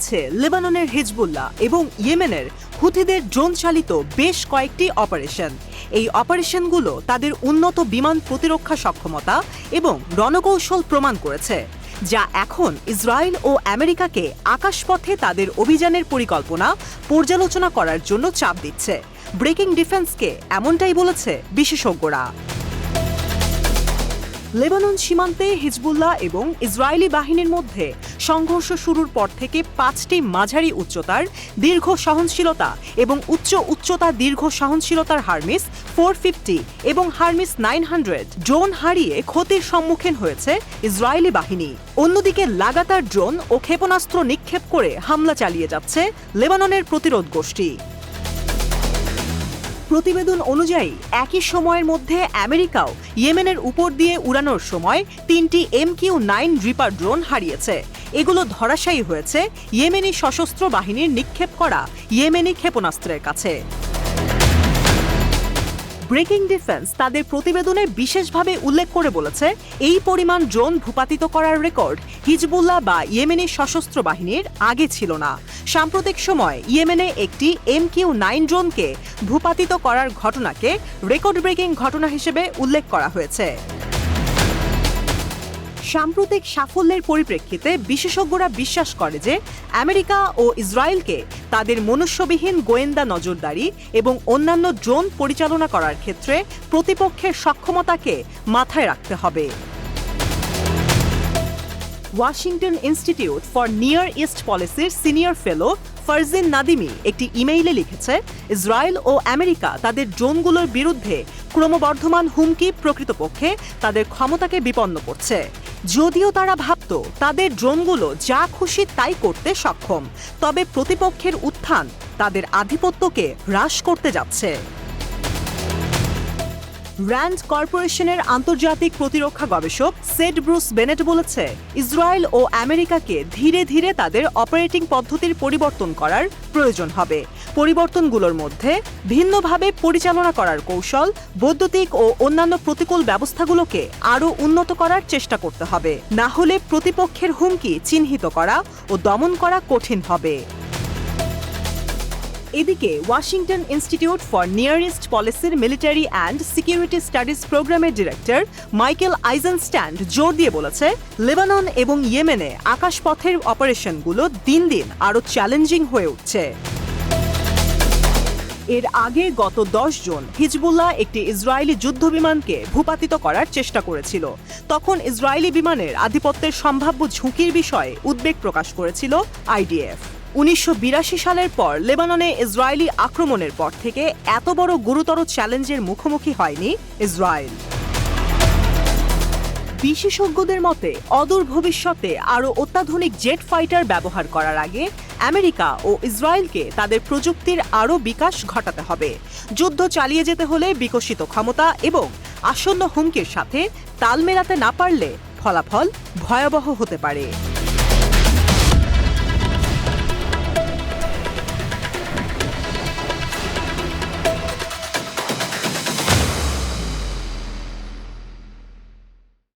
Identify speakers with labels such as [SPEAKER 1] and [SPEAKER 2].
[SPEAKER 1] চলছে লেবাননের হিজবুল্লাহ এবং ইয়েমেনের হুথিদের ড্রোন চালিত বেশ কয়েকটি অপারেশন। এই অপারেশনগুলো তাদের উন্নত বিমান প্রতিরক্ষা সক্ষমতা এবং রণকৌশল প্রমাণ করেছে, যা এখন ইসরায়েল ও আমেরিকাকে আকাশপথে তাদের অভিযানের পরিকল্পনা পর্যালোচনা করার জন্য চাপ দিচ্ছে। ব্রেকিং ডিফেন্সকে এমনটাই বলেছে বিশেষজ্ঞরা। লেবানন সীমান্তে হিজবুল্লাহ এবং ইসরায়েলি বাহিনীর মধ্যে সংঘর্ষ শুরুর পর থেকে 5টি মাঝারি উচ্চতার দীর্ঘ সহনশীলতা এবং উচ্চতা দীর্ঘ সহনশীলতার হারমিস 450 এবং হারমিস 900 ড্রোন হারিয়ে ক্ষতির সম্মুখীন হয়েছে ইসরায়েলি বাহিনী। অন্যদিকে লাগাতার ড্রোন ও ক্ষেপণাস্ত্র নিক্ষেপ করে হামলা চালিয়ে যাচ্ছে লেবাননের প্রতিরোধ গোষ্ঠী। প্রতিবেদন অনুযায়ী একই সময়ের মধ্যে আমেরিকাও ইয়েমেনের উপর দিয়ে উড়ানোর সময় 3টি MQ-9 রিপার ড্রোন হারিয়েছে। এগুলো ধরাশায়ী হয়েছে ইয়েমেনি সশস্ত্র বাহিনীর নিক্ষেপ করা ইয়েমেনি ক্ষেপণাস্ত্রের কাছে। ব্রেকিং ডিফেন্স তাদের প্রতিবেদনে বিশেষভাবে উল্লেখ করে বলেছে, এই পরিমাণ ড্রোন ভূপাতিত করার রেকর্ড হিজবুল্লাহ বা ইয়েমেনি সশস্ত্র বাহিনীর আগে ছিল না। সাম্প্রতিক সময় ইয়েমেনে একটি MQ-9 ড্রোনকে ভূপাতিত করার ঘটনাকে রেকর্ড ব্রেকিং ঘটনা হিসেবে উল্লেখ করা হয়েছে। সাম্প্রতিক সাফল্যের পরিপ্রেক্ষিতে বিশেষজ্ঞরা বিশ্বাস করে যে আমেরিকা ও ইসরায়েলকে তাদের মনুষ্যবিহীন গোয়েন্দা নজরদারি এবং অন্যান্য ড্রোন পরিচালনা করার ক্ষেত্রে প্রতিপক্ষের সক্ষমতাকে মাথায় রাখতে হবে। Washington institute for near east পলিসির সিনিয়র ফেলো ফারজিন নাদিমি একটি ইমেইলে লিখেছে, ইসরায়েল ও আমেরিকা তাদের ড্রোনগুলোর বিরুদ্ধে ক্রমবর্ধমান হুমকি প্রকৃতপক্ষে তাদের ক্ষমতাকে বিপন্ন করছে। যদিও তারা ভাবত তাদের ড্রোনগুলো যা খুশি তাই করতে সক্ষম, তবে প্রতিপক্ষের উত্থান তাদের আধিপত্যকে হ্রাস করতে যাচ্ছে। র্যান্ড কর্পোরেশনের আন্তর্জাতিক প্রতিরক্ষা গবেষক সেড ব্রুস বেনেট বলেছে, ইসরায়েল ও আমেরিকাকে ধীরে ধীরে তাদের অপারেটিং পদ্ধতির পরিবর্তন করার প্রয়োজন হবে। পরিবর্তনগুলোর মধ্যে ভিন্নভাবে পরিচালনা করার কৌশল, বৈদ্যুতিক ও অন্যান্য প্রতিকূল ব্যবস্থাগুলোকে আরও উন্নত করার চেষ্টা করতে হবে। না হলে প্রতিপক্ষের হুমকি চিহ্নিত করা ও দমন করা কঠিন হবে। এদিকে Washington institute for near east পলিসির মিলিটারি অ্যান্ড সিকিউরিটি স্টাডিজ প্রোগ্রামের ডিরেক্টর মাইকেল আইজেনস্ট্যান্ড জোর দিয়ে বলেছে, লেবানন এবং ইয়েমেনে আকাশপথের অপারেশনগুলো দিন দিন আরও চ্যালেঞ্জিং হয়ে উঠছে। এর আগে গত 10 জুন হিজবুল্লাহ একটি ইসরায়েলি যুদ্ধবিমানকে ভূপাতিত করার চেষ্টা করেছিল। তখন ইসরায়েলি বিমানের আধিপত্যের সম্ভাব্য ঝুঁকির বিষয়ে উদ্বেগ প্রকাশ করেছিল IDF। 1982 সালের পর লেবাননে ইসরায়েলি আক্রমণের পর থেকে এত বড় গুরুতর চ্যালেঞ্জের মুখোমুখি হয়নি ইসরায়েল। বিশেষজ্ঞদের মতে অদূর ভবিষ্যতে আরও অত্যাধুনিক জেট ফাইটার ব্যবহার করার আগে আমেরিকা ও ইসরায়েলকে তাদের প্রযুক্তির আরও বিকাশ ঘটাতে হবে। যুদ্ধ চালিয়ে যেতে হলে বিকশিত ক্ষমতা এবং আসন্ন হুমকির সাথে তাল মেলাতে না পারলে ফলাফল ভয়াবহ হতে পারে।